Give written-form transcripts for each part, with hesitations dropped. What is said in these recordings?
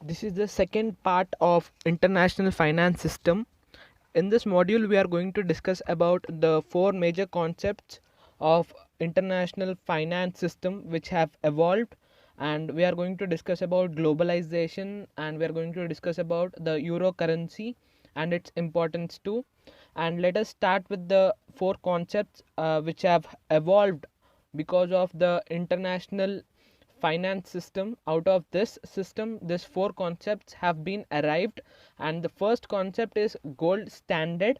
This is the second part of international finance system. In this module we are going to discuss about the four major concepts of international finance system which have evolved, and we are going to discuss about globalization, and we are going to discuss about the euro currency and its importance too. And let us start with the four concepts which have evolved because of the international finance system. Out of this system, these four concepts have been arrived, and the first concept is gold standard.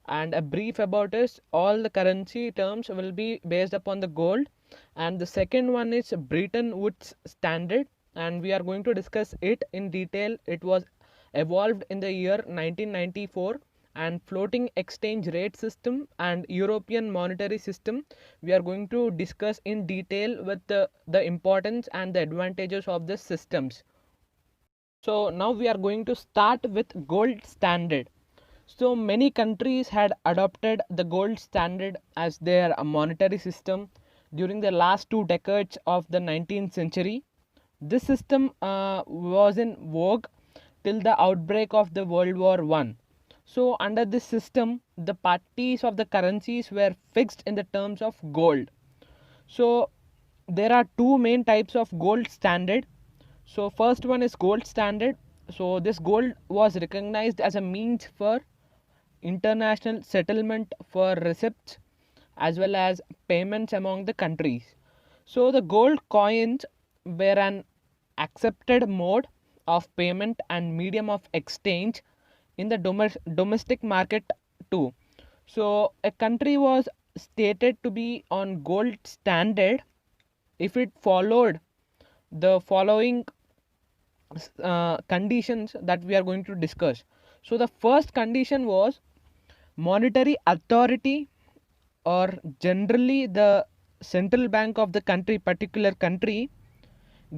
And a brief about is all the currency terms will be based upon the gold. And the second one is Bretton Woods standard, and we are going to discuss it in detail. It was evolved in the year 1994. And floating exchange rate system and European monetary system, we are going to discuss in detail with the importance and the advantages of the systems. So now we are going to start with gold standard. So many countries had adopted the gold standard as their monetary system during the last 2 decades of the 19th century. This system was in vogue till the outbreak of the World War I. So under this system, the parties of the currencies were fixed in the terms of gold. So there are two main types of gold standard. So first one is gold standard. So this gold was recognized as a means for international settlement for receipts as well as payments among the countries. So the gold coins were an accepted mode of payment and medium of exchange in the domestic market too. So a country was stated to be on gold standard if it followed the following conditions that we are going to discuss. So the first condition was monetary authority, or generally the central bank of the country, particular country,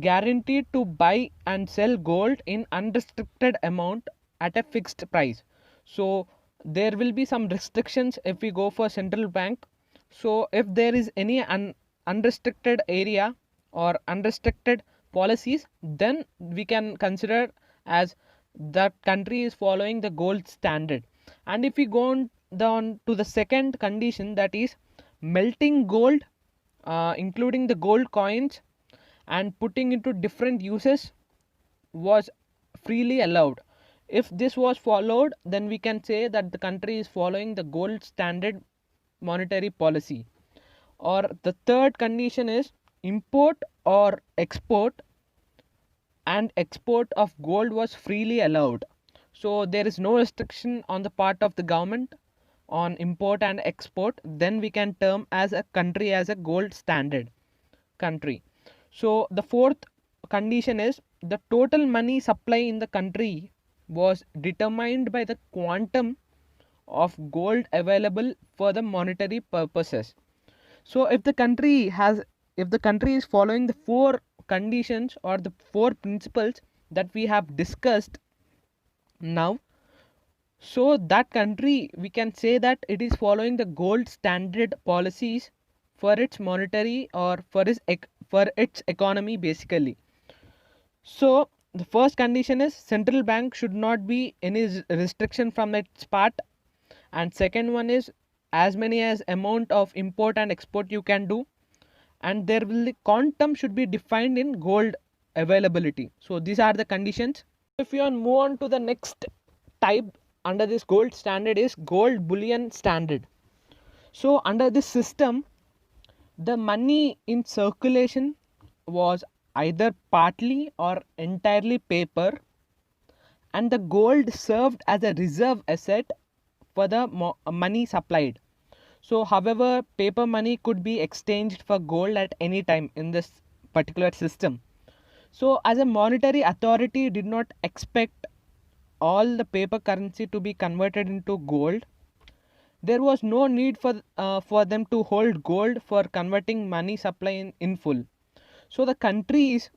guaranteed to buy and sell gold in unrestricted amount at a fixed price. So there will be some restrictions if we go for central bank. So if there is any unrestricted area or unrestricted policies, then we can consider as that country is following the gold standard. And if we go on down to the second condition, that is melting gold, including the gold coins and putting into different uses, was freely allowed. If this was followed, then we can say that the country is following the gold standard monetary policy. Or the third condition is import or export and export of gold was freely allowed. So there is no restriction on the part of the government on import and export. Then we can term as a country as a gold standard country. So the fourth condition is the total money supply in the country was determined by the quantum of gold available for the monetary purposes. So if the country is following the four conditions or the four principles that we have discussed now, so that country, we can say that it is following the gold standard policies for its monetary or for its economy basically. So the first condition is central bank should not be any restriction from its part, and second one is as many as amount of import and export you can do, and there will the quantum should be defined in gold availability. So these are the conditions. If you want move on to the next type under this gold standard is gold bullion standard. So under this system, the money in circulation was either partly or entirely paper, and the gold served as a reserve asset for the money supplied. So however, paper money could be exchanged for gold at any time in this particular system. So as a monetary authority did not expect all the paper currency to be converted into gold, there was no need for them to hold gold for converting money supply in full. So the currencies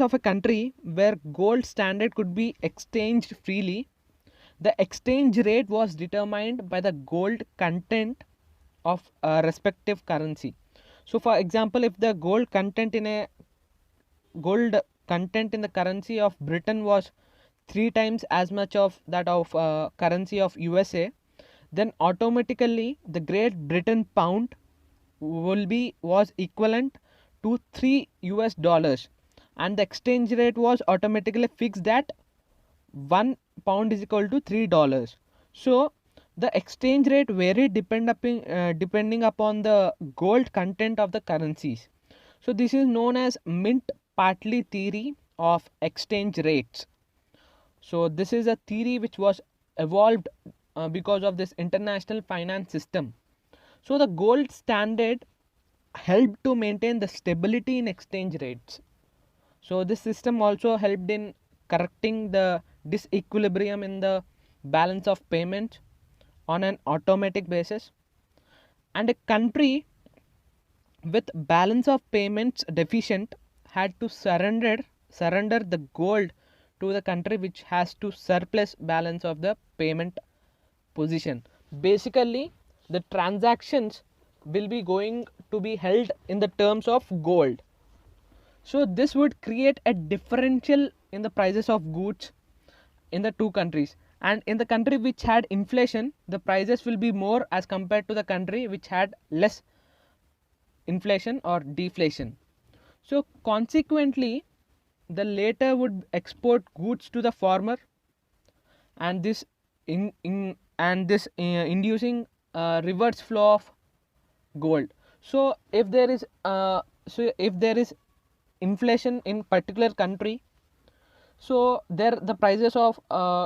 of a country where gold standard could be exchanged freely, the exchange rate was determined by the gold content of a respective currency. So for example, if the gold content in a gold content in the currency of Britain was 3 times as much of that of currency of USA, then automatically the Great Britain pound was equivalent to 3 US dollars, and the exchange rate was automatically fixed at 1 pound is equal to $3. So the exchange rate varied depending upon the gold content of the currencies. So this is known as Mint-Partly theory of exchange rates. So this is a theory which was evolved because of this international finance system. So the gold standard helped to maintain the stability in exchange rates. So this system also helped in correcting the disequilibrium in the balance of payment on an automatic basis. And a country with balance of payments deficient had to surrender the gold to the country which has to surplus balance of the payment position. Basically, the transactions will be going to be held in the terms of gold. So this would create a differential in the prices of goods in the two countries, and in the country which had inflation, the prices will be more as compared to the country which had less inflation or deflation. So consequently, the latter would export goods to the former, and this inducing reverse flow of gold. So if there is inflation in particular country, so there the prices of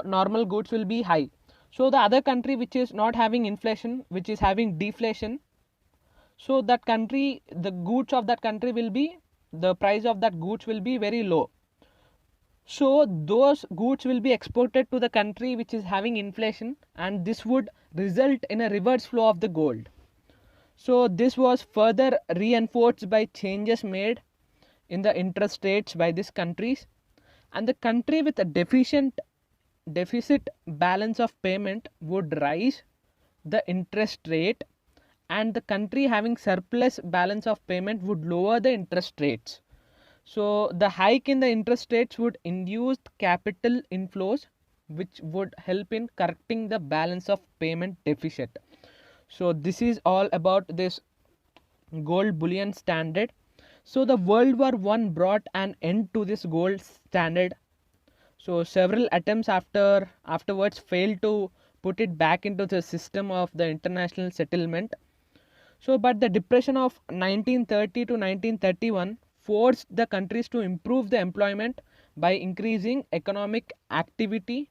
normal goods will be high. So the other country which is not having inflation, which is having deflation, so that country, the goods of that country will be, the price of that goods will be very low. So those goods will be exported to the country which is having inflation, and this would result in a reverse flow of the gold. So this was further reinforced by changes made in the interest rates by these countries, and the country with a deficit balance of payment would raise the interest rate, and the country having surplus balance of payment would lower the interest rates. So the hike in the interest rates would induce capital inflows, which would help in correcting the balance of payment deficit. So this is all about this gold bullion standard. So the World War I brought an end to this gold standard. So several attempts afterwards failed to put it back into the system of the international settlement. So but the depression of 1930 to 1931 forced the countries to improve the employment by increasing economic activity,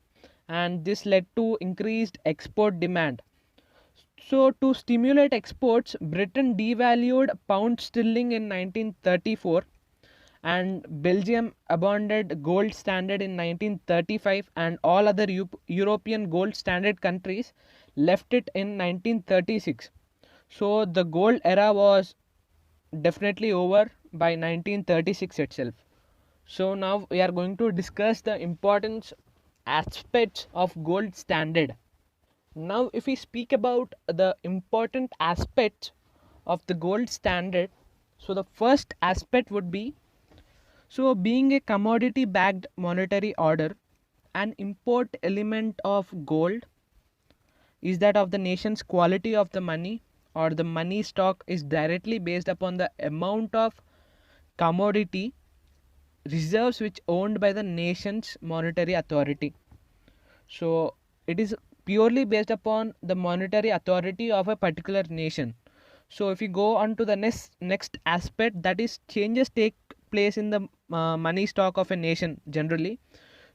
and this led to increased export demand. So to stimulate exports, Britain devalued pound sterling in 1934, and Belgium abandoned gold standard in 1935, and all other European gold standard countries left it in 1936. So the gold era was definitely over by 1936 itself. So now we are going to discuss the importance aspects of gold standard. Now if we speak about the important aspects of the gold standard, so the first aspect would be, so being a commodity backed monetary order, an import element of gold is that of the nation's quality of the money, or the money stock is directly based upon the amount of commodity reserves which owned by the nation's monetary authority. So it is purely based upon the monetary authority of a particular nation. So if you go on to the next aspect, that is changes take place in the money stock of a nation generally.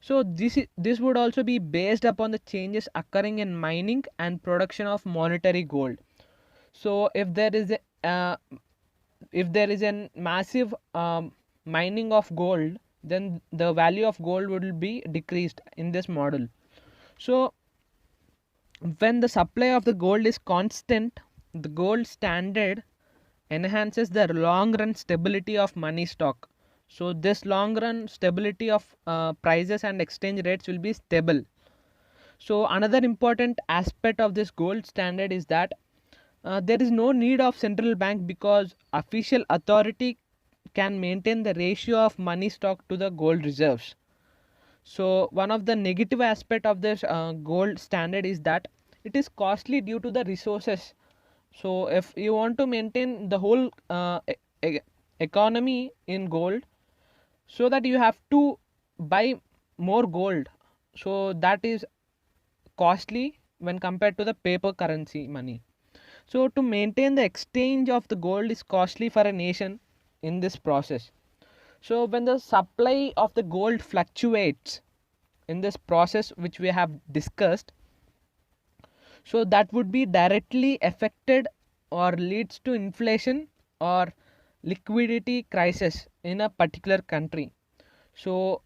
So this would also be based upon the changes occurring in mining and production of monetary gold. So if there is a massive mining of gold, then the value of gold will be decreased in this model. So when the supply of the gold is constant, the gold standard enhances the long run stability of money stock. So this long run stability of prices and exchange rates will be stable. So another important aspect of this gold standard is that there is no need of central bank, because official authority can maintain the ratio of money stock to the gold reserves. So one of the negative aspect of this gold standard is that it is costly due to the resources. So if you want to maintain the whole economy in gold, so that you have to buy more gold, so that is costly when compared to the paper currency money. So to maintain the exchange of the gold is costly for a nation in this process. So when the supply of the gold fluctuates in this process which we have discussed, so that would be directly affected or leads to inflation or liquidity crisis in a particular country. So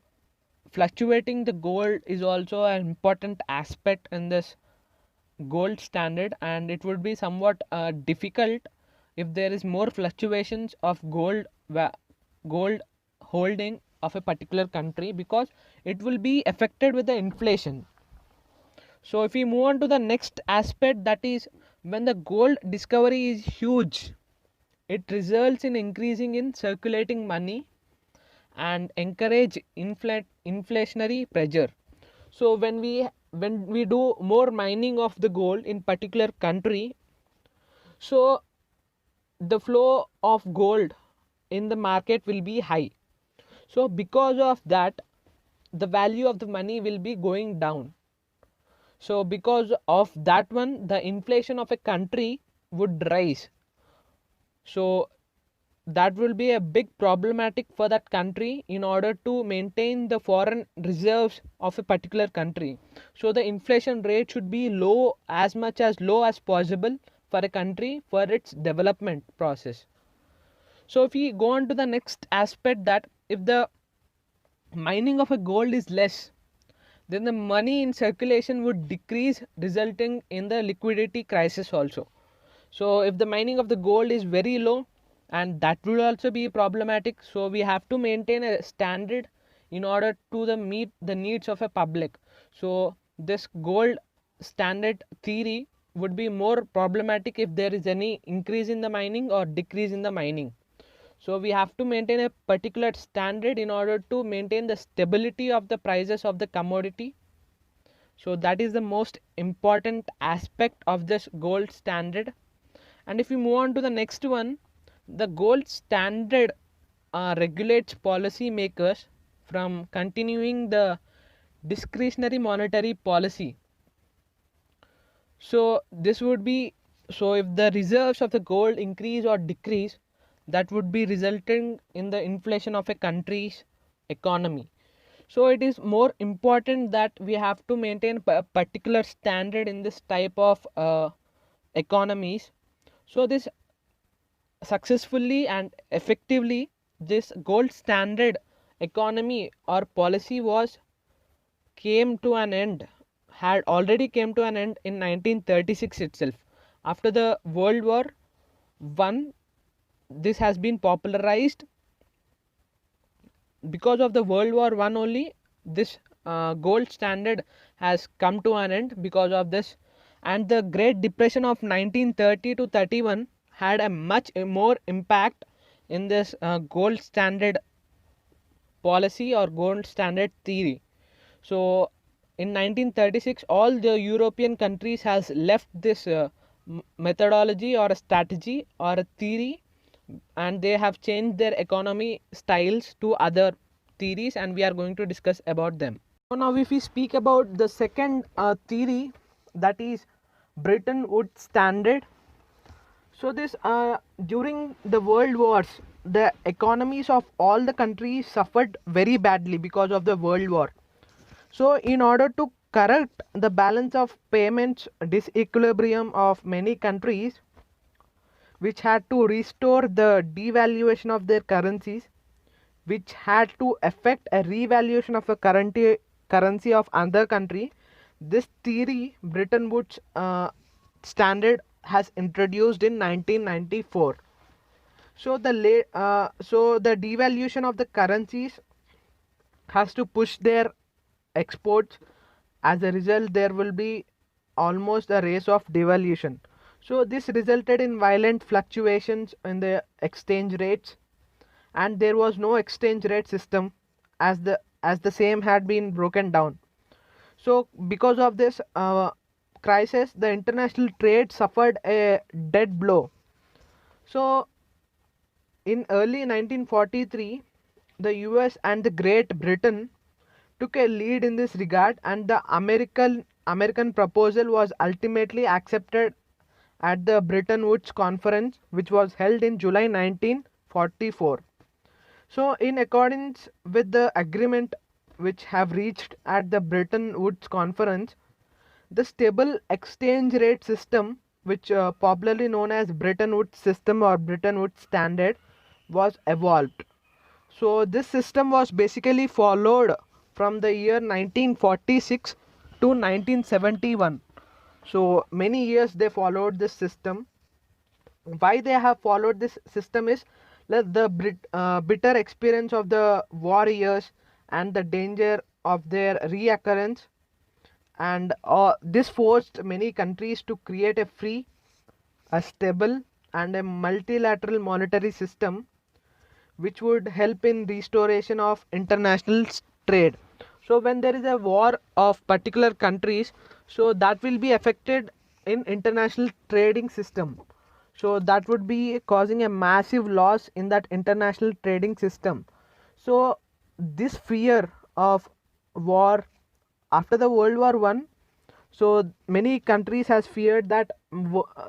fluctuating the gold is also an important aspect in this gold standard, and it would be somewhat difficult if there is more fluctuations of gold holding of a particular country, because it will be affected with the inflation. So if we move on to the next aspect, that is when the gold discovery is huge, it results in increasing in circulating money and encourage inflationary pressure. So when we do more mining of the gold in particular country, so the flow of gold in the market will be high. So because of that, the value of the money will be going down. So because of that one, the inflation of a country would rise. So that will be a big problematic for that country in order to maintain the foreign reserves of a particular country. So the inflation rate should be low, as much as low as possible for a country for its development process. So if we go on to the next aspect, that if the mining of a gold is less, then the money in circulation would decrease, resulting in the liquidity crisis also. So if the mining of the gold is very low, and that will also be problematic, so we have to maintain a standard in order to meet the needs of a public. So this gold standard theory would be more problematic if there is any increase in the mining or decrease in the mining. So we have to maintain a particular standard in order to maintain the stability of the prices of the commodity. So that is the most important aspect of this gold standard. And if we move on to the next one, the gold standard regulates policy makers from continuing the discretionary monetary policy. So this would be, so if the reserves of the gold increase or decrease, that would be resulting in the inflation of a country's economy. So it is more important that we have to maintain a particular standard in this type of economies. So this successfully and effectively, this gold standard economy or policy was came to an end, had already came to an end in 1936 itself. After the World War I, this has been popularized. Because of the World War I only, this gold standard has come to an end because of this. And the Great Depression of 1930 to 31 had a much more impact in this gold standard policy or gold standard theory. So in 1936, all the European countries has left this methodology or a strategy or a theory, and they have changed their economy styles to other theories, and we are going to discuss about them. So now if we speak about the second theory, that is Bretton Woods standard. So this during the world wars, the economies of all the countries suffered very badly because of the world war. So in order to correct the balance of payments disequilibrium of many countries, which had to restore the devaluation of their currencies, which had to affect a revaluation of a currency of another country, this theory, Bretton Woods standard, has introduced in 1994. So the devaluation of the currencies has to push their exports. As a result, there will be almost a race of devaluation. So this resulted in violent fluctuations in the exchange rates, and there was no exchange rate system, as the same had been broken down. So because of this crisis, the international trade suffered a dead blow. So in early 1943, the US and the Great Britain took a lead in this regard, and the American proposal was ultimately accepted at the Bretton Woods Conference, which was held in July 1944. So in accordance with the agreement which have reached at the Bretton Woods Conference, the stable exchange rate system, which popularly known as Bretton Woods system or Bretton Woods standard, was evolved. So this system was basically followed from the year 1946 to 1971. So many years they followed this system. Why they have followed this system is that the bitter experience of the war years and the danger of their reoccurrence, and this forced many countries to create a free, a stable, and a multilateral monetary system which would help in restoration of international trade. So when there is a war of particular countries, so that will be affected in international trading system. So that would be causing a massive loss in that international trading system. So this fear of war after the World War One, so many countries has feared that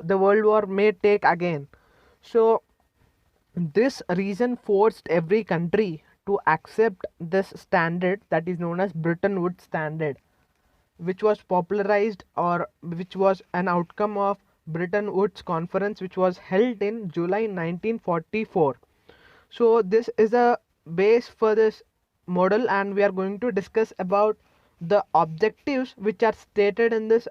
the world war may take again. So this reason forced every country to accept this standard that is known as Bretton Woods standard, which was popularized or which was an outcome of Bretton Woods conference, which was held in July 1944. So this is a base for this model, and we are going to discuss about the objectives which are stated in this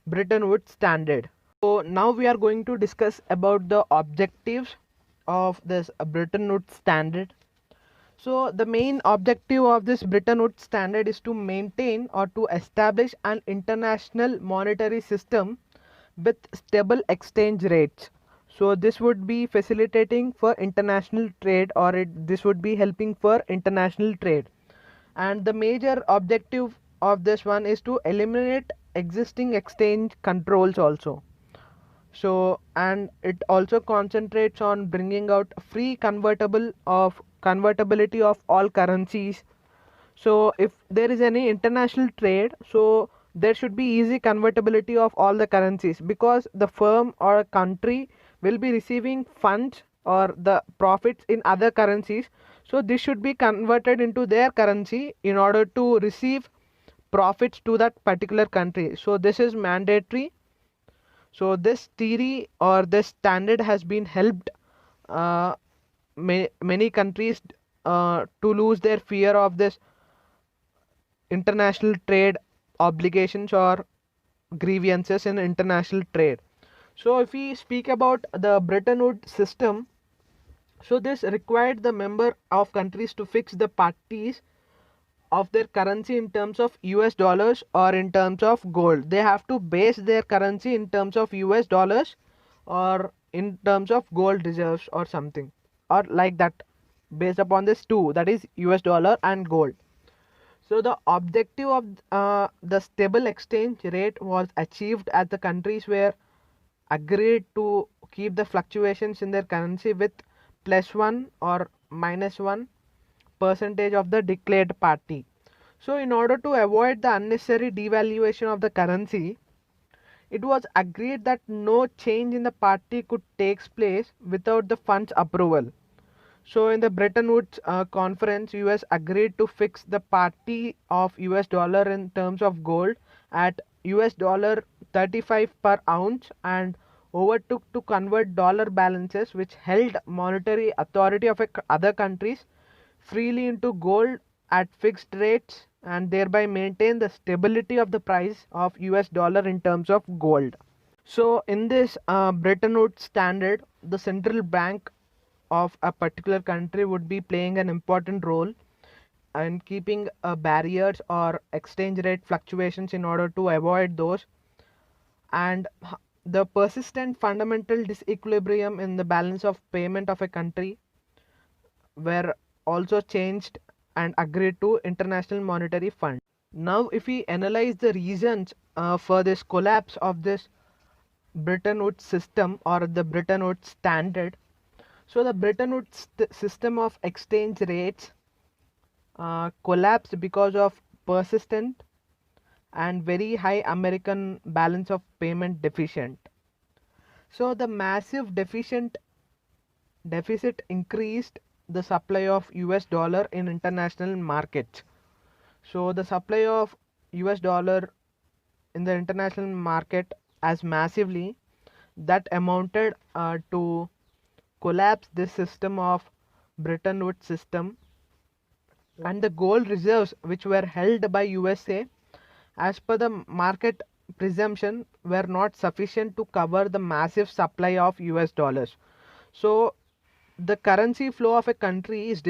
Bretton Woods standard. So now we are going to discuss about the objectives of this Bretton Woods standard. So the main objective of this Bretton Woods standard is to maintain or to establish an international monetary system with stable exchange rates. So this would be facilitating for international trade, or this would be helping for international trade. And the major objective of this one is to eliminate existing exchange controls also. So and it also concentrates on bringing out free convertibility of all currencies. So if there is any international trade, so there should be easy convertibility of all the currencies, because the firm or a country will be receiving funds or the profits in other currencies. So this should be converted into their currency in order to receive profits to that particular country. So this is mandatory. So this theory or this standard has been helped many countries to lose their fear of this international trade obligations or grievances in international trade. So if we speak about the Bretton Woods system, so this required the member of countries to fix the parties of their currency in terms of US dollars or in terms of gold. They have to base their currency in terms of US dollars or in terms of gold reserves or something, or like that, based upon this two, that is US dollar and gold. So the objective of the stable exchange rate was achieved as the countries were agreed to keep the fluctuations in their currency with +1 or -1 percentage of the declared party. So in order to avoid the unnecessary devaluation of the currency, it was agreed that no change in the party could take place without the fund's approval. So in the Bretton Woods conference, US agreed to fix the party of US dollar in terms of gold at US dollar 35 per ounce, and overtook to convert dollar balances which held monetary authority of other countries freely into gold at fixed rates, and thereby maintain the stability of the price of US dollar in terms of gold. So in this Bretton Woods standard, the central bank of a particular country would be playing an important role in keeping barriers or exchange rate fluctuations in order to avoid those, and the persistent fundamental disequilibrium in the balance of payment of a country were also changed and agreed to International Monetary Fund. Now, if we analyze the reasons for this collapse of this Bretton Woods system or the Bretton Woods standard, so the Bretton Woods system of exchange rates collapsed because of persistent and very high American balance of payment deficit. So the massive deficit increased the supply of US dollar in international markets. So the supply of US dollar in the international market as massively that amounted to collapse this system of Bretton Woods system, and the gold reserves which were held by USA as per the market presumption were not sufficient to cover the massive supply of US dollars. So the currency flow of a country is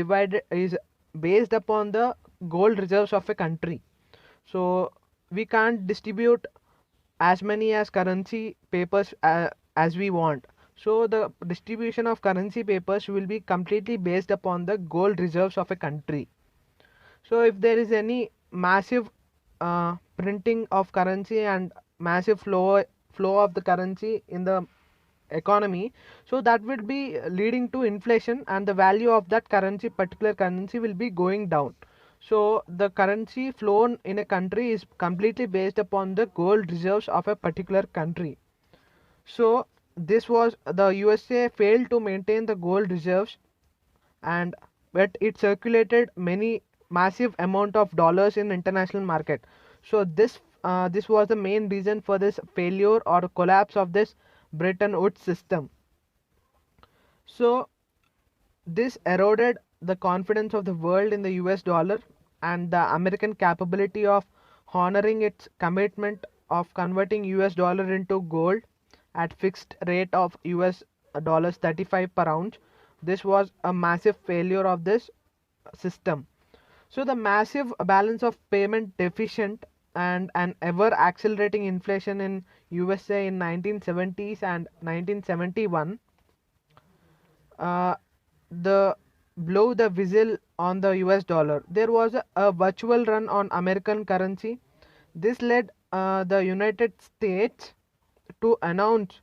based upon the gold reserves of a country. So we can't distribute as many as currency papers as we want. So the distribution of currency papers will be completely based upon the gold reserves of a country. So if there is any massive printing of currency and massive flow of the currency in the economy, so that would be leading to inflation, and the value of that particular currency will be going down. So the currency flow in a country is completely based upon the gold reserves of a particular country. So this was the USA failed to maintain the gold reserves, and but it circulated many massive amount of dollars in international market. So this was the main reason for this failure or collapse of this Bretton Woods system. So this eroded the confidence of the world in the US dollar and the American capability of honoring its commitment of converting US dollar into gold at fixed rate of US dollars 35 per ounce. This was a massive failure of this system. So the massive balance of payment deficit and an ever accelerating inflation in USA in 1970s and 1971 the blow the whistle on the US dollar. There was a virtual run on American currency. This led the United States to announce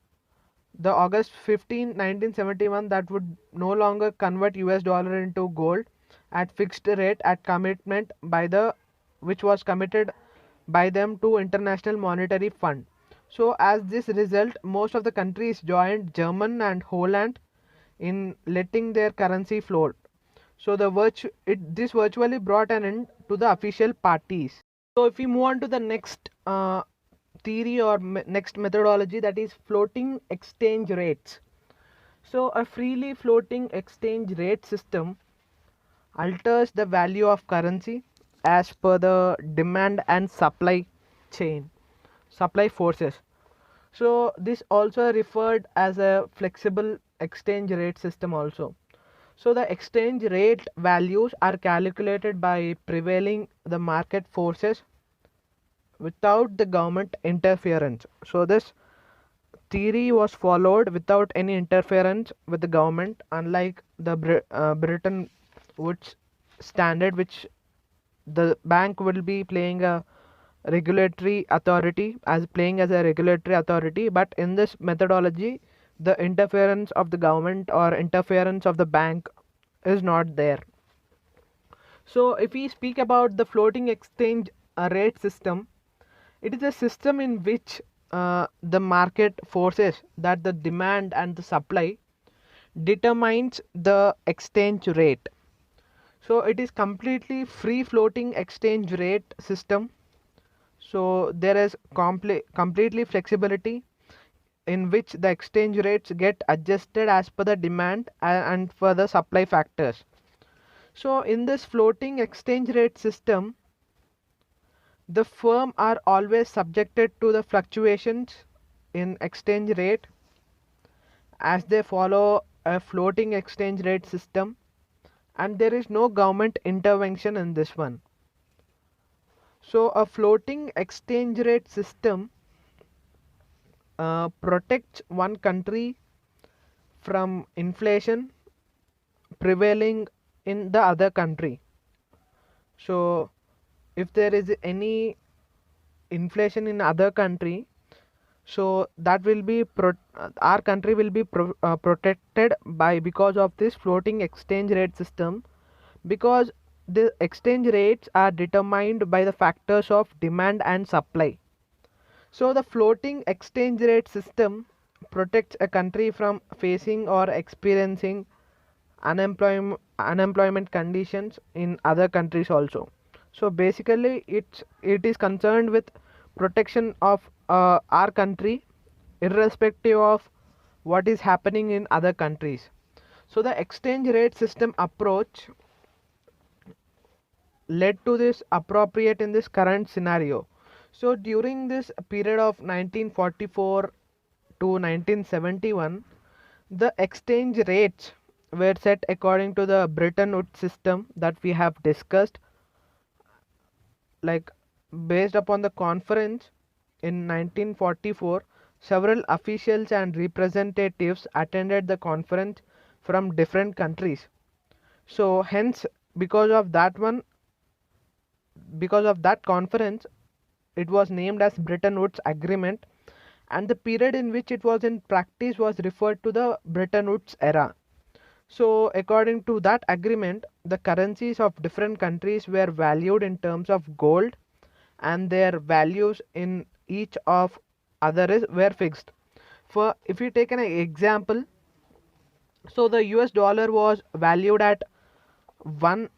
the August 15, 1971 that would no longer convert US dollar into gold at fixed rate at commitment by the which was committed by them to International Monetary Fund. So as this result, most of the countries joined Germany and Holland in letting their currency float. So this virtually brought an end to the official parties. So if we move on to the next theory or next methodology, that is floating exchange rates. So a freely floating exchange rate system alters the value of currency as per the demand and supply forces. So this also referred as a flexible exchange rate system also. So the exchange rate values are calculated by prevailing the market forces without the government interference. So this theory was followed without any interference with the government, unlike the Bretton Woods standard, which the bank will be playing a regulatory authority playing as a regulatory authority. But in this methodology, the interference of the government or interference of the bank is not there. So if we speak about the floating exchange rate system, it is a system in which the market forces, that the demand and the supply, determines the exchange rate. So it is completely free floating exchange rate system. So there is completely flexibility in which the exchange rates get adjusted as per the demand and for the supply factors. So in this floating exchange rate system, the firm are always subjected to the fluctuations in exchange rate as they follow a floating exchange rate system, and there is no government intervention in this one. So a floating exchange rate system protects one country from inflation prevailing in the other country. So if there is any inflation in other country, so that will be our country will be protected by because of this floating exchange rate system, because the exchange rates are determined by the factors of demand and supply. So the floating exchange rate system protects a country from facing or experiencing unemployment conditions in other countries also. So basically it is concerned with protection of our country irrespective of what is happening in other countries. So the exchange rate system approach led to this appropriate in this current scenario. So during this period of 1944 to 1971, the exchange rates were set according to the Bretton Woods system that we have discussed, like based upon the conference in 1944. Several officials and representatives attended the conference from different countries. So hence, because of that one, because of that conference, it was named as Bretton Woods Agreement, and the period in which it was in practice was referred to the Bretton Woods era. So according to that agreement, the currencies of different countries were valued in terms of gold, and their values in each of others were fixed. For if you take an example, so the US dollar was valued at 1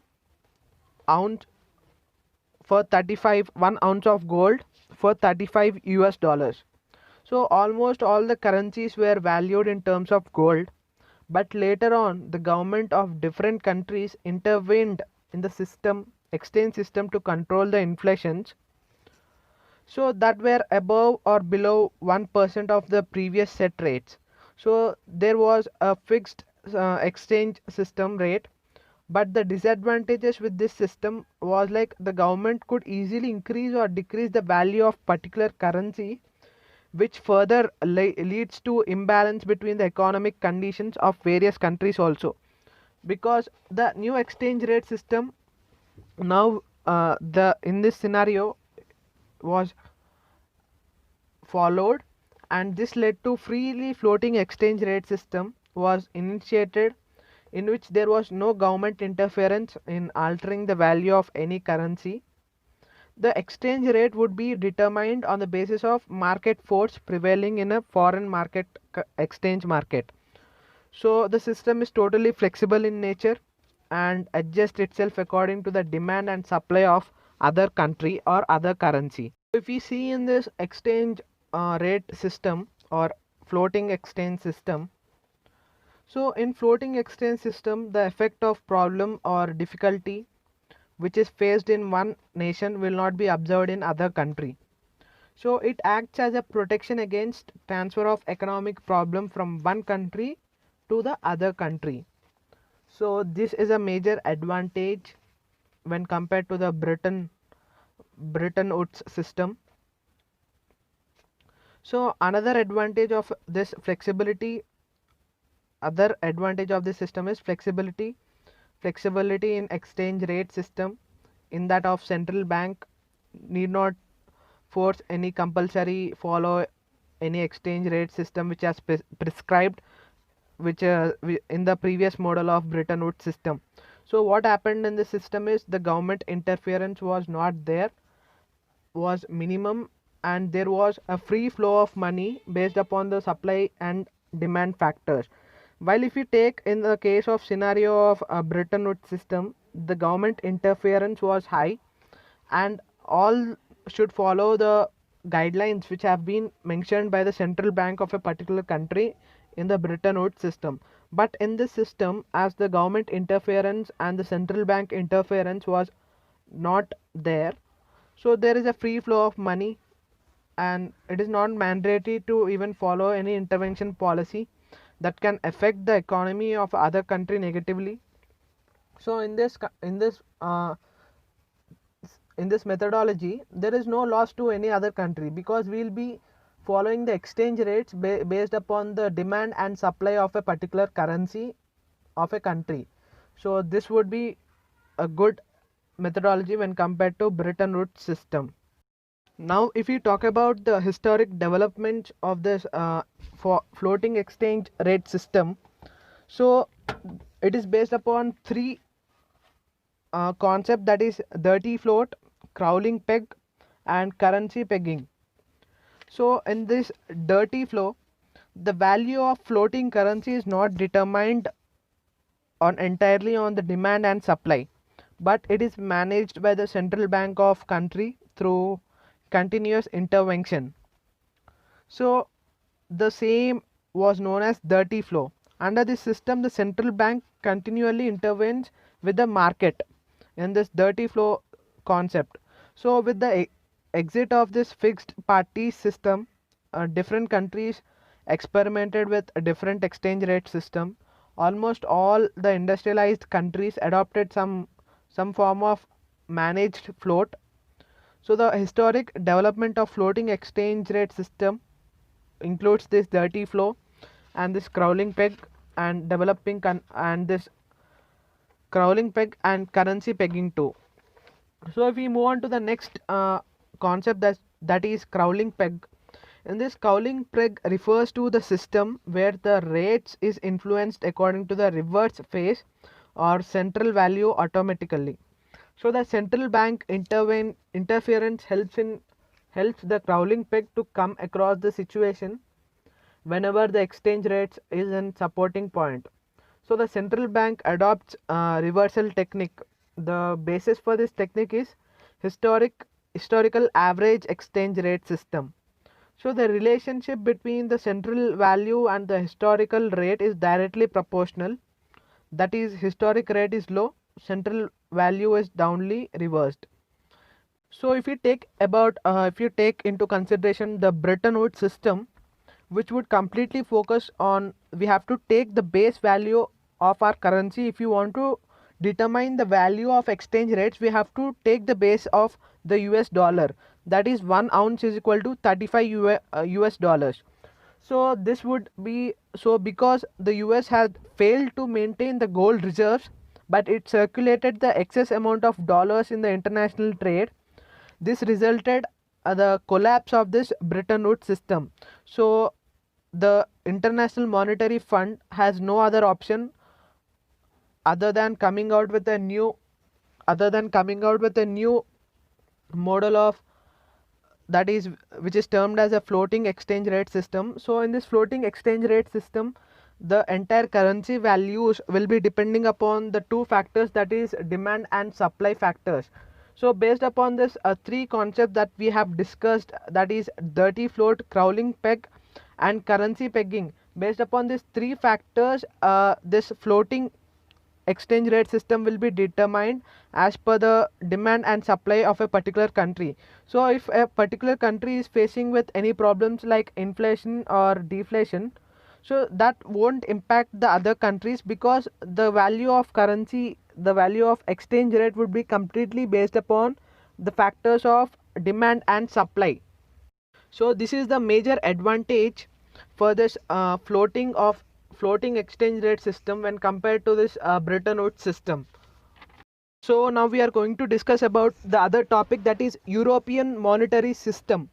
ounce for 35, 1 ounce of gold for 35 US dollars. So almost all the currencies were valued in terms of gold, but later on the government of different countries intervened in the system, exchange system, to control the inflations, so that were above or below 1% of the previous set rates. So there was a fixed exchange system rate, but the disadvantages with this system was like the government could easily increase or decrease the value of particular currency, which further leads to imbalance between the economic conditions of various countries also. Because the new exchange rate system now, the in this scenario was followed, and this led to freely floating exchange rate system was initiated, in which there was no government interference in altering the value of any currency. The exchange rate would be determined on the basis of market force prevailing in a foreign market exchange market. So the system is totally flexible in nature and adjusts itself according to the demand and supply of other country or other currency. If we see in this exchange rate system or floating exchange system, so in floating exchange system, the effect of problem or difficulty which is faced in one nation will not be observed in other country. So it acts as a protection against transfer of economic problem from one country to the other country. So this is a major advantage when compared to the Bretton Woods system. So another advantage of this flexibility, other advantage of this system is flexibility in exchange rate system, in that of central bank need not force any compulsory follow any exchange rate system which has prescribed, which in the previous model of Bretton Woods system. So what happened in the system is the government interference was not there, was minimum, and there was a free flow of money based upon the supply and demand factors. While if you take in the case of scenario of a Bretton Woods system, the government interference was high, and all should follow the guidelines which have been mentioned by the central bank of a particular country in the Bretton Woods system. But in this system, as the government interference and the central bank interference was not there, so there is a free flow of money, and it is not mandatory to even follow any intervention policy that can affect the economy of other country negatively. So in this methodology, there is no loss to any other country, because we will be following the exchange rates based upon the demand and supply of a particular currency of a country. So this would be a good methodology when compared to Bretton Woods system. Now, if you talk about the historic development of this for floating exchange rate system, so it is based upon three concept, that is dirty float, crawling peg, and currency pegging. So in this dirty flow, the value of floating currency is not determined on entirely on the demand and supply, but it is managed by the central bank of country through continuous intervention. So the same was known as dirty flow. Under this system, the central bank continually intervenes with the market in this dirty flow concept. So with the exit of this fixed party system, different countries experimented with a different exchange rate system. Almost all the industrialized countries adopted some form of managed float. So the historic development of floating exchange rate system includes this dirty flow and this crawling peg and developing and this crawling peg and currency pegging too. So if we move on to the next concept, that is crawling peg. In this, crawling peg refers to the system where the rates is influenced according to the reverse phase or central value automatically. So the central bank interference helps the crawling peg to come across the situation whenever the exchange rates is in supporting point. So the central bank adopts reversal technique. The basis for this technique is historical average exchange rate system. So the relationship between the central value and the historical rate is directly proportional. That is, historic rate is low, central value is downly reversed. So if you take into consideration the Bretton Woods system, which would completely focus on, we have to take the base value of our currency. If you want to determine the value of exchange rates, we have to take the base of the US dollar, that is 1 ounce is equal to 35 US dollars. So this would be, so because the US had failed to maintain the gold reserves, but it circulated the excess amount of dollars in the international trade. This resulted the collapse of this Bretton Woods system. So the International Monetary Fund has no other option other than coming out with a new model of, that is, which is termed as a floating exchange rate system. So in this floating exchange rate system, the entire currency values will be depending upon the two factors, that is demand and supply factors. So based upon this three concepts that we have discussed, that is dirty float, crawling peg, and currency pegging, based upon these three factors, this floating exchange rate system will be determined as per the demand and supply of a particular country. So if a particular country is facing with any problems like inflation or deflation, so that won't impact the other countries, because the value of currency, the value of exchange rate would be completely based upon the factors of demand and supply. So this is the major advantage for this floating exchange rate system when compared to this Bretton Woods system. So now we are going to discuss about the other topic, that is European monetary system.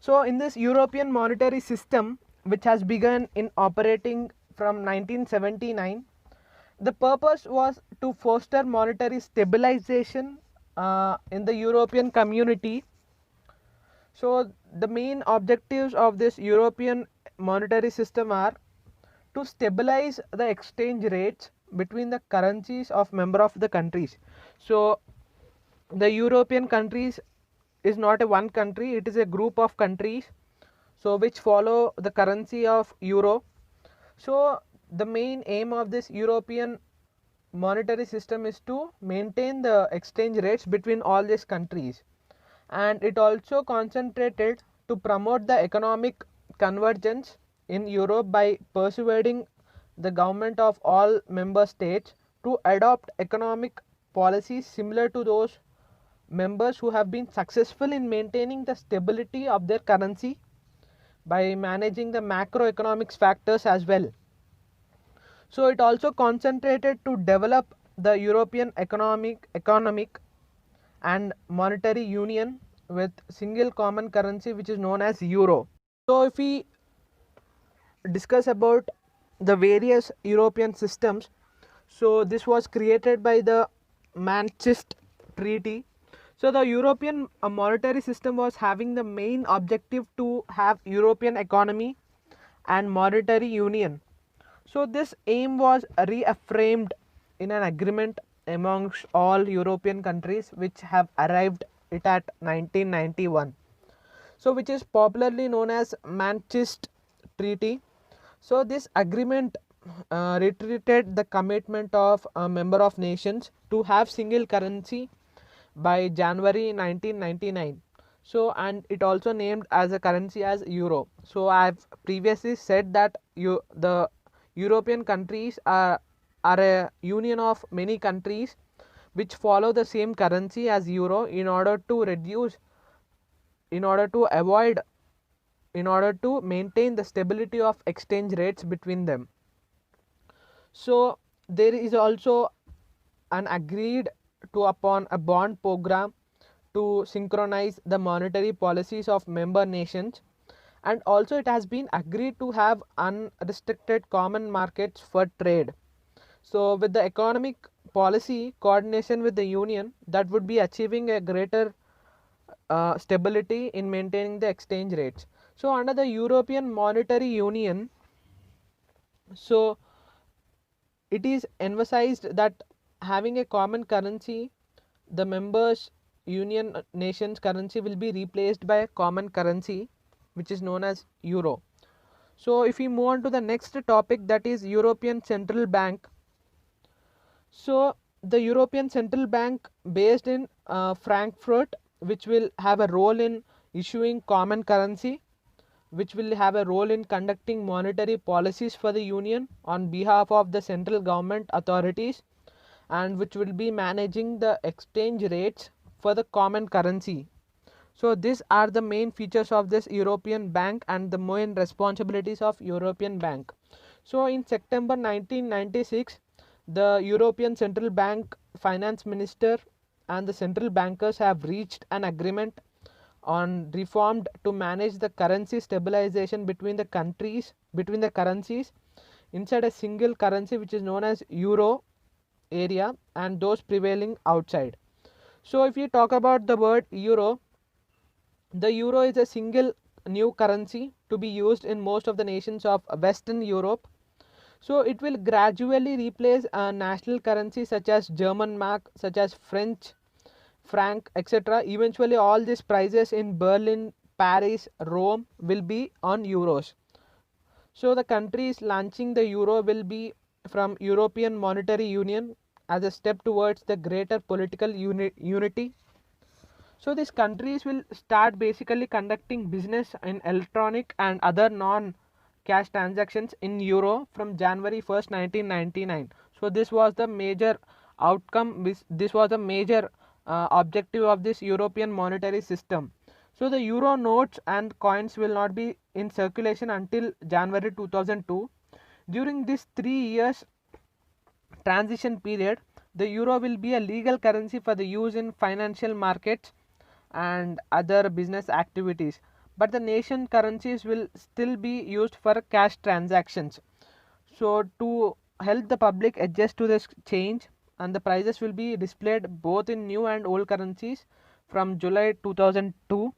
So in this European monetary system, which has begun in operating from 1979, the purpose was to foster monetary stabilization in the European community. So the main objectives of this European monetary system are to stabilize the exchange rates between the currencies of member of the countries. So the European countries is not a one country, it is a group of countries, so which follow the currency of euro. So the main aim of this European monetary system is to maintain the exchange rates between all these countries, and it also concentrated to promote the economic convergence in Europe by persuading the government of all member states to adopt economic policies similar to those members who have been successful in maintaining the stability of their currency by managing the macroeconomics factors as well. So it also concentrated to develop the European economic and monetary union with single common currency which is known as euro. So if we discuss about the various European systems, so this was created by the Maastricht Treaty. So the European monetary system was having the main objective to have European economy and monetary union. So this aim was reaffirmed in an agreement amongst all European countries which have arrived it at 1991. So which is popularly known as Maastricht Treaty. So this agreement reiterated the commitment of a member of nations to have single currency by January 1999. So and it also named as a currency as euro. So I have previously said that the European countries are a union of many countries which follow the same currency as euro in order to reduce, in order to avoid, in order to maintain the stability of exchange rates between them. So there is also an agreed to upon a bond program to synchronize the monetary policies of member nations, and also it has been agreed to have unrestricted common markets for trade. So with the economic policy coordination with the union, that would be achieving a greater stability in maintaining the exchange rates. So under the European Monetary Union, so it is emphasized that having a common currency, the members union nations currency will be replaced by a common currency which is known as euro. So if we move on to the next topic, that is European Central Bank. So the European Central Bank based in Frankfurt, which will have a role in issuing common currency, which will have a role in conducting monetary policies for the union on behalf of the central government authorities, and which will be managing the exchange rates for the common currency. So these are the main features of this European Bank and the main responsibilities of European Bank. So in September 1996, the European Central Bank finance minister and the central bankers have reached an agreement on reformed to manage the currency stabilization between the countries, between the currencies inside a single currency which is known as euro area and those prevailing outside. So if you talk about the word euro, the euro is a single new currency to be used in most of the nations of Western Europe. So it will gradually replace national currencies such as German mark, such as French franc, etc. Eventually all these prices in Berlin, Paris, Rome will be on euros. So the countries launching the euro will be from European Monetary Union as a step towards the greater political unity. So these countries will start basically conducting business in electronic and other non-cash transactions in euro from January 1st, 1999. So this was the major outcome, this was the major objective of this European monetary system. So the euro notes and coins will not be in circulation until January 2002. During this 3 years transition period, the euro will be a legal currency for the use in financial markets and other business activities, but the nation currencies will still be used for cash transactions. So to help the public adjust to this change, and the prices will be displayed both in new and old currencies from July 2002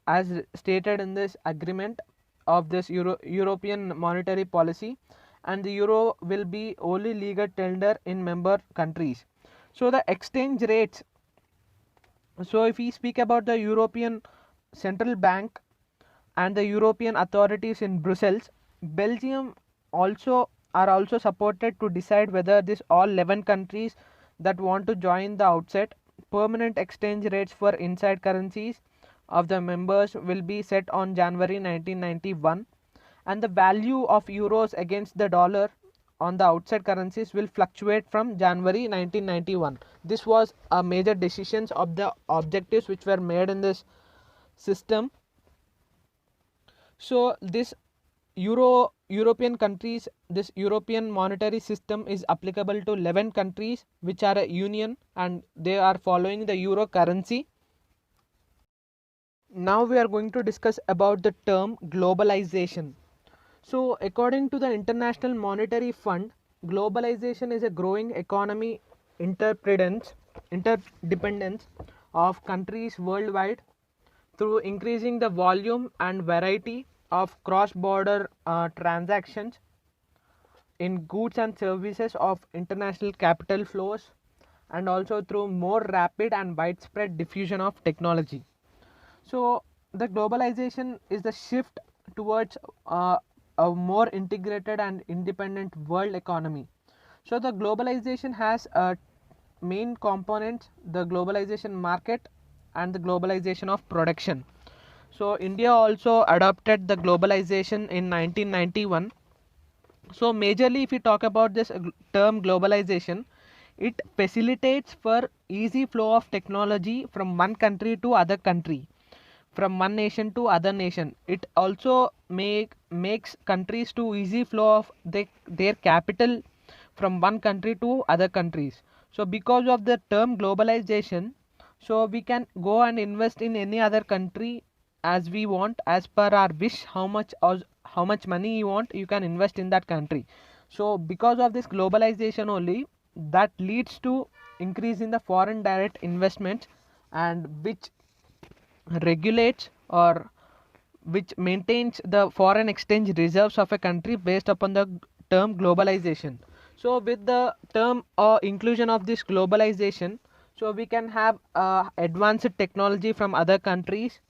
as stated in this agreement of this European monetary policy, and the euro will be only legal tender in member countries. So the exchange rates, so if we speak about the European Central Bank and the European authorities in Brussels, Belgium also are also supported to decide whether this all 11 countries that want to join the outset. Permanent exchange rates for inside currencies of the members will be set on January 1991, and the value of euros against the dollar on the outside currencies will fluctuate from January 1991. This was a major decisions of the objectives which were made in this system. So this European countries, this European monetary system is applicable to 11 countries which are a union and they are following the euro currency. Now we are going to discuss about the term globalization. So according to the International Monetary Fund, globalization is a growing economy interdependence of countries worldwide through increasing the volume and variety of cross-border transactions in goods and services of international capital flows, and also through more rapid and widespread diffusion of technology. So the globalization is the shift towards a more integrated and independent world economy. So the globalization has main components: the globalization market and the globalization of production. So India also adopted the globalization in 1991. So majorly if we talk about this term globalization, it facilitates for easy flow of technology from one country to other country, from one nation to other nation. It also makes countries to easy flow of their capital from one country to other countries. So because of the term globalization, so we can go and invest in any other country as we want, as per our wish. How much money you want, you can invest in that country. So because of this globalization only, that leads to increase in the foreign direct investments, and which regulates or which maintains the foreign exchange reserves of a country based upon the term globalization. So with the term or inclusion of this globalization, so we can have advanced technology from other countries,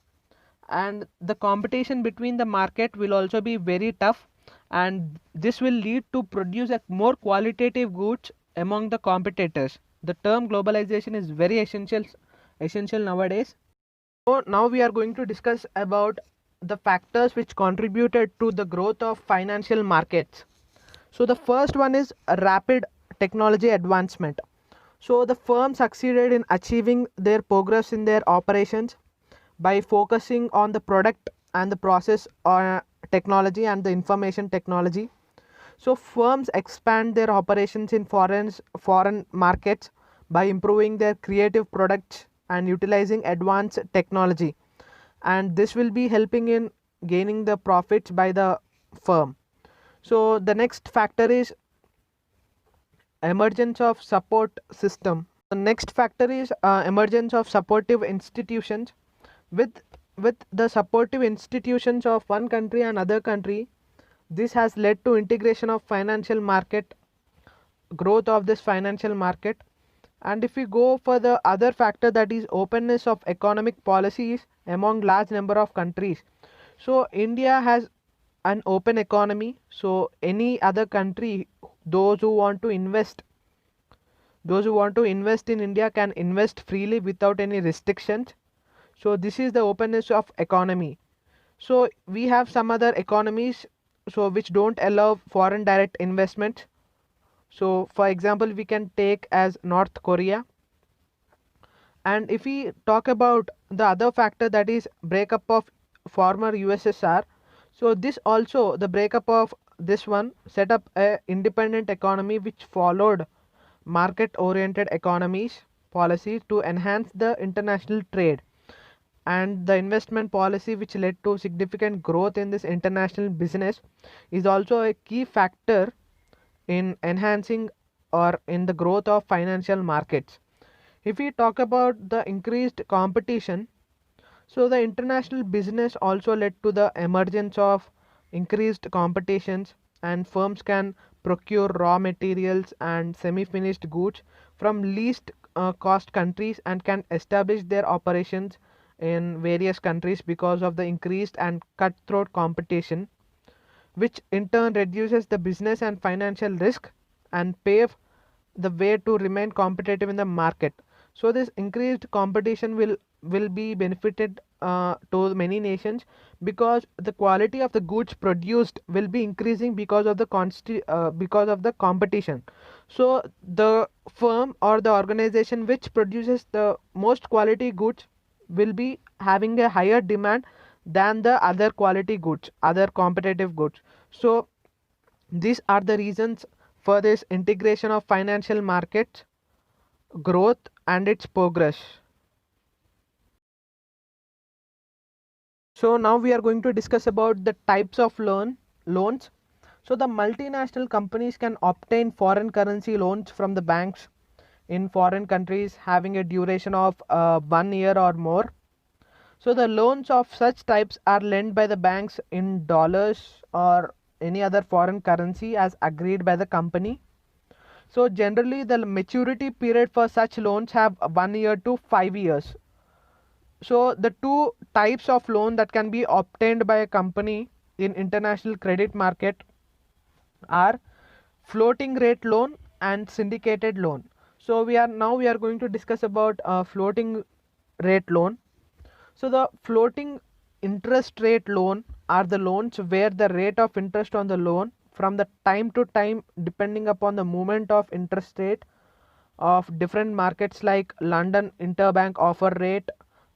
and the competition between the market will also be very tough, and this will lead to produce a more qualitative goods among the competitors. The term globalization is very essential nowadays. So now we are going to discuss about the factors which contributed to the growth of financial markets. So the first one is a rapid technology advancement. So the firm succeeded in achieving their progress in their operations by focusing on the product and the process technology and the information technology. So firms expand their operations in foreign markets by improving their creative products and utilizing advanced technology, and this will be helping in gaining the profits by the firm. So the next factor is emergence of support system. The next factor is emergence of supportive institutions. With the supportive institutions of one country and other country, this has led to integration of financial market, growth of this financial market. And if we go for the other factor, that is openness of economic policies among large number of countries. So India has an open economy, so any other country, those who want to invest in India can invest freely without any restrictions. So this is the openness of economy. So we have some other economies so which don't allow foreign direct investment. So for example, we can take as North Korea. And if we talk about the other factor, that is breakup of former USSR, so this also, the breakup of this one set up a independent economy which followed market oriented economies policy to enhance the international trade, and the investment policy which led to significant growth in this international business is also a key factor in enhancing or in the growth of financial markets. If we talk about the increased competition, so the international business also led to the emergence of increased competitions, and firms can procure raw materials and semi-finished goods from least cost countries and can establish their operations in various countries because of the increased and cutthroat competition, which in turn reduces the business and financial risk and pave the way to remain competitive in the market. So this increased competition will be benefited to many nations, because the quality of the goods produced will be increasing because of the competition. So the firm or the organization which produces the most quality goods will be having a higher demand than the other quality goods, other competitive goods. So these are the reasons for this integration of financial markets growth and its progress. So now we are going to discuss about the types of loans. So the multinational companies can obtain foreign currency loans from the banks in foreign countries having a duration of 1 year or more. So the loans of such types are lent by the banks in dollars or any other foreign currency as agreed by the company. So generally the maturity period for such loans have 1 year to 5 years. So the two types of loan that can be obtained by a company in international credit market are floating rate loan and syndicated loan. So we are going to discuss about floating rate loan. So the floating interest rate loan are the loans where the rate of interest on the loan from the time to time depending upon the movement of interest rate of different markets like London interbank offer rate,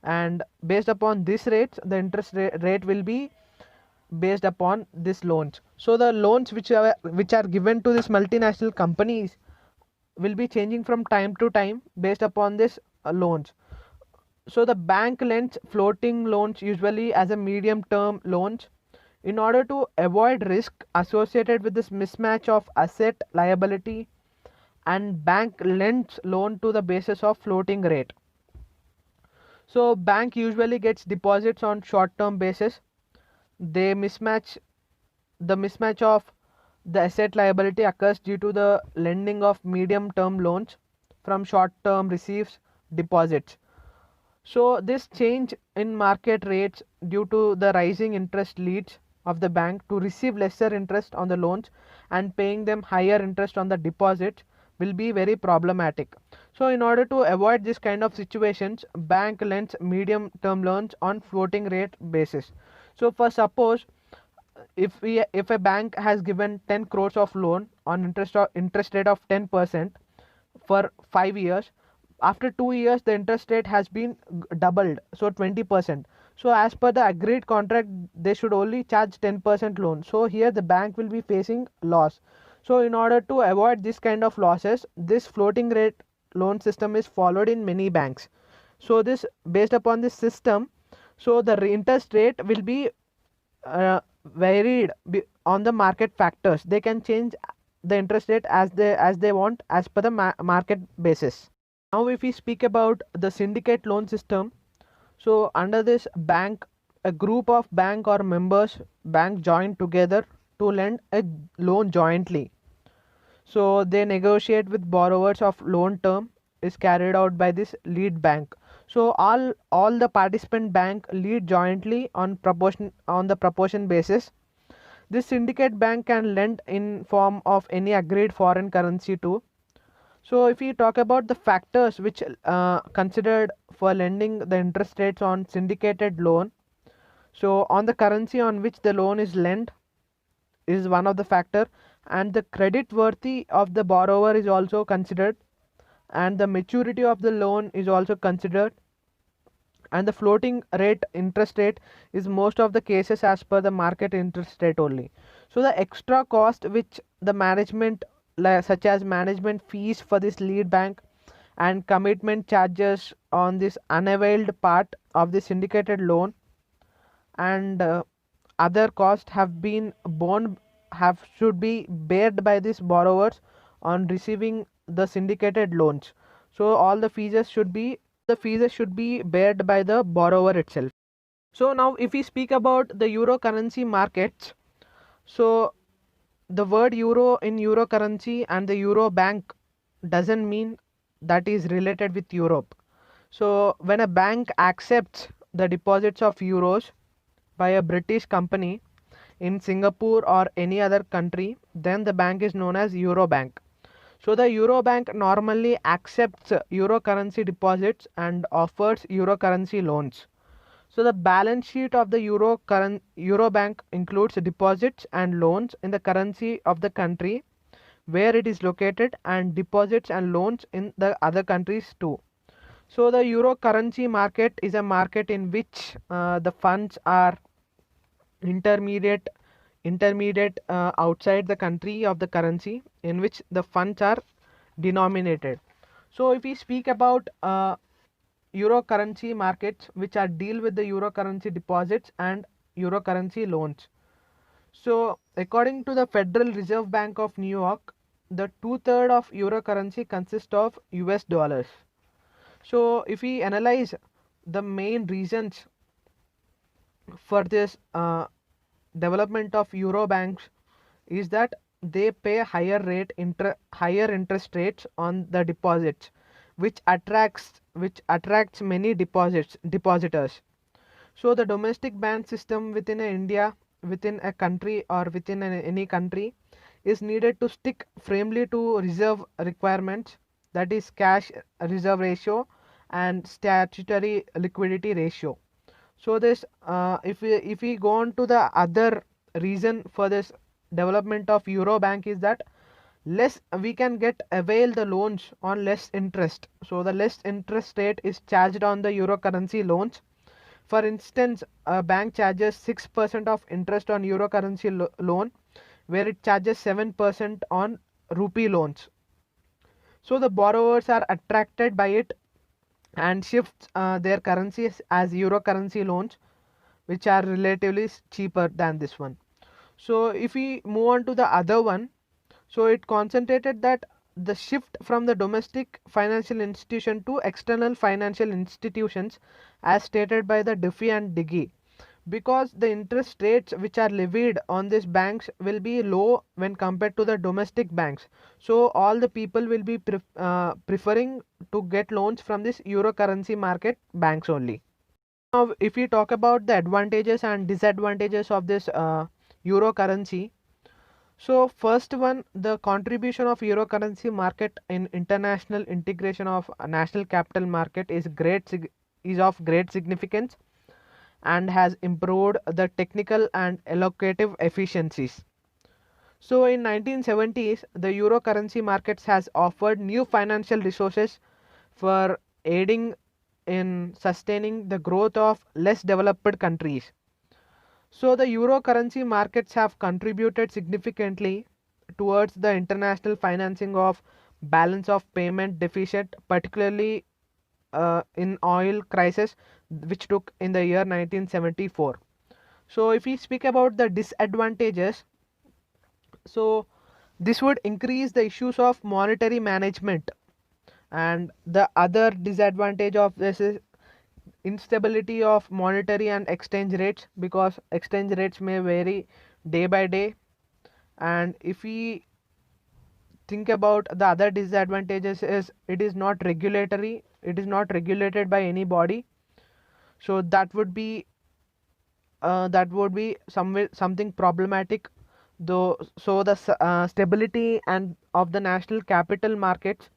and based upon this rates the interest rate will be based upon this loans. So the loans which are given to this multinational companies will be changing from time to time based upon this loans. So the bank lends floating loans usually as a medium term loans in order to avoid risk associated with this mismatch of asset liability, and bank lends loan to the basis of floating rate. So bank usually gets deposits on short term basis. They mismatch of the asset liability occurs due to the lending of medium term loans from short term receives deposits. So this change in market rates due to the rising interest leads of the bank to receive lesser interest on the loans and paying them higher interest on the deposits will be very problematic. So in order to avoid this kind of situations, bank lends medium term loans on floating rate basis. So for suppose if a bank has given 10 crores of loan on interest rate of 10% for 5 years, after 2 years the interest rate has been doubled, so 20%. So as per the agreed contract they should only charge 10% loan, so here the bank will be facing loss. So in order to avoid this kind of losses, this floating rate loan system is followed in many banks. So this based upon this system, so the interest rate will be varied on the market factors. They can change the interest rate as they want as per the market basis. Now if we speak about the syndicate loan system, so under this bank, a group of bank or members bank join together to lend a loan jointly. So they negotiate with borrowers of loan term is carried out by this lead bank. So all the participant bank lead jointly on the proportion basis. This syndicate bank can lend in form of any agreed foreign currency too. So if we talk about the factors which considered for lending the interest rates on syndicated loan, so on the currency on which the loan is lent is one of the factor, and the credit worthy of the borrower is also considered, and the maturity of the loan is also considered, and the floating rate interest rate is most of the cases as per the market interest rate only. So the extra cost which the management such as management fees for this lead bank and commitment charges on this unavailed part of the syndicated loan, and other costs have been borne have should be bared by these borrowers on receiving the syndicated loans. So all the fees should be bared by the borrower itself. So now if we speak about the euro currency markets, so the word euro in euro currency and the euro bank doesn't mean that is related with Europe. So when a bank accepts the deposits of euros by a British company in Singapore or any other country, then the bank is known as Euro Bank. So the Euro Bank normally accepts euro currency deposits and offers euro currency loans. So the balance sheet of the Euro Bank includes deposits and loans in the currency of the country where it is located, and deposits and loans in the other countries too. So the euro currency market is a market in which the funds are intermediate outside the country of the currency in which the funds are denominated. So if we speak about euro currency markets which are deal with the euro currency deposits and euro currency loans. So according to the Federal Reserve Bank of New York, the 2/3 of euro currency consists of US dollars. So if we analyze the main reasons for this development of euro banks is that they pay higher interest rates on the deposits, which attracts many depositors. So the domestic bank system within India, within a country or within any country, is needed to stick firmly to reserve requirements, that is cash reserve ratio and statutory liquidity ratio. So this if we go on to the other reason for this development of euro bank is that less we can get avail the loans on less interest. So the less interest rate is charged on the euro currency loans. For instance, a bank charges 6% of interest on euro currency loan, where it charges 7% on rupee loans. So the borrowers are attracted by it and shifts their currencies as euro currency loans, which are relatively cheaper than this one. So if we move on to the other one, so it concentrated that the shift from the domestic financial institution to external financial institutions as stated by the Diffie and Diggy, because the interest rates which are levied on these banks will be low when compared to the domestic banks. So all the people will be preferring to get loans from this euro currency market banks only. Now if we talk about the advantages and disadvantages of this euro currency, so first one, the contribution of euro currency market in international integration of national capital market is of great significance and has improved the technical and allocative efficiencies. So in 1970s, the euro currency markets has offered new financial resources for aiding in sustaining the growth of less developed countries. So the euro currency markets have contributed significantly towards the international financing of balance of payment deficit, particularly in oil crisis which took in the year 1974. So if we speak about the disadvantages, so this would increase the issues of monetary management, and the other disadvantage of this is instability of monetary and exchange rates, because exchange rates may vary day by day. And if we think about the other disadvantages is it is not regulated by any body. So that would be something problematic though. So the stability and of the national capital markets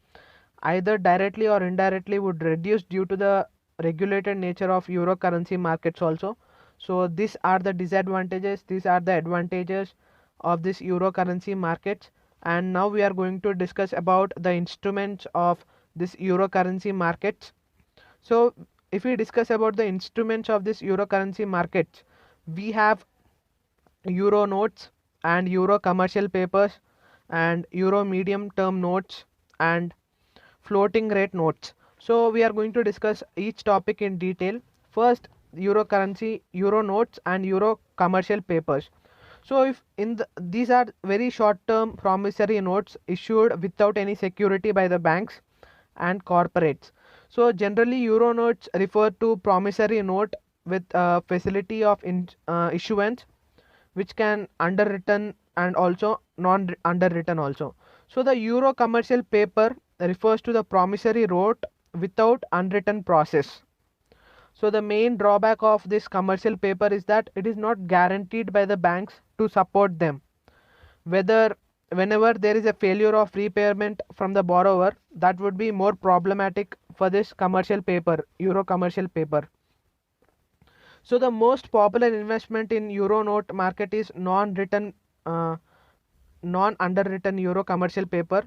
either directly or indirectly would reduce due to the regulated nature of euro currency markets also. So these are the disadvantages, these are the advantages of this euro currency markets. And now we are going to discuss about the instruments of this euro currency markets. So if we discuss about the instruments of this euro currency markets, we have euro notes and euro commercial papers and euro medium term notes and floating rate notes. So we are going to discuss each topic in detail. First, euro currency, euro notes and euro commercial papers. So if these are very short term promissory notes issued without any security by the banks and corporates. So generally euro notes refer to promissory note with facility of issuance, which can underwritten and also non underwritten also. So the euro commercial paper refers to the promissory note without unwritten process. So the main drawback of this commercial paper is that it is not guaranteed by the banks to support them. Whether whenever there is a failure of repayment from the borrower, that would be more problematic for this commercial paper, euro commercial paper. So the most popular investment in euro note market is uh, non underwritten euro commercial paper.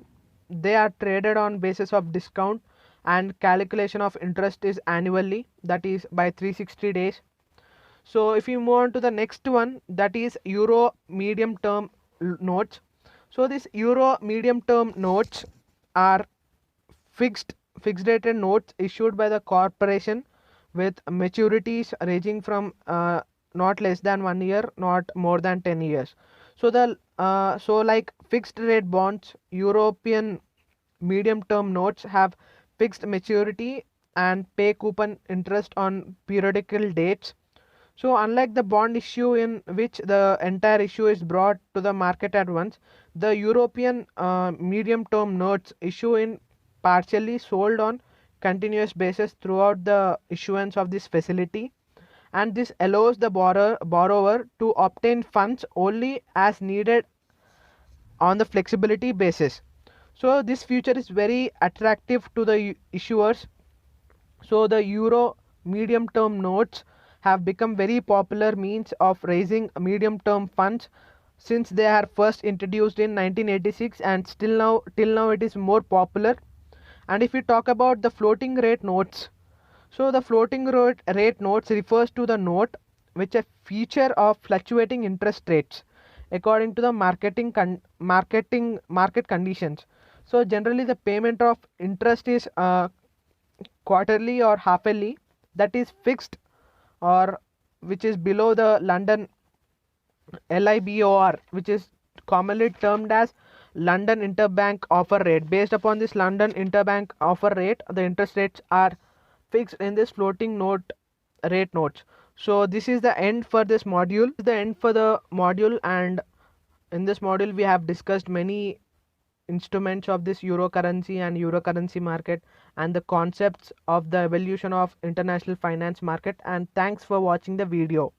They are traded on basis of discount and calculation of interest is annually, that is by 360 days. So if you move on to the next one, that is euro medium term notes. So this euro medium term notes are fixed rated notes issued by the corporation with maturities ranging from not less than 1 year, not more than 10 years. So like fixed rate bonds, European medium term notes have fixed maturity and pay coupon interest on periodical dates. So unlike the bond issue in which the entire issue is brought to the market at once, the European medium term notes issue in partially sold on continuous basis throughout the issuance of this facility, and this allows the borrower to obtain funds only as needed on the flexibility basis. So this feature is very attractive to the issuers. So the euro medium term notes have become very popular means of raising medium term funds since they are first introduced in 1986, and still now till now it is more popular. And if we talk about the floating rate notes, so the floating rate notes refers to the note which a feature of fluctuating interest rates according to the market conditions. So generally the payment of interest is quarterly or half-yearly, that is fixed, or which is below the London LIBOR, which is commonly termed as London Interbank Offer Rate. Based upon this London Interbank Offer Rate, the interest rates are fixed in this floating rate notes. So this is the end for this module. This is the end for the module, and in this module we have discussed many instruments of this euro currency and euro currency market and the concepts of the evolution of international finance market. And thanks for watching the video.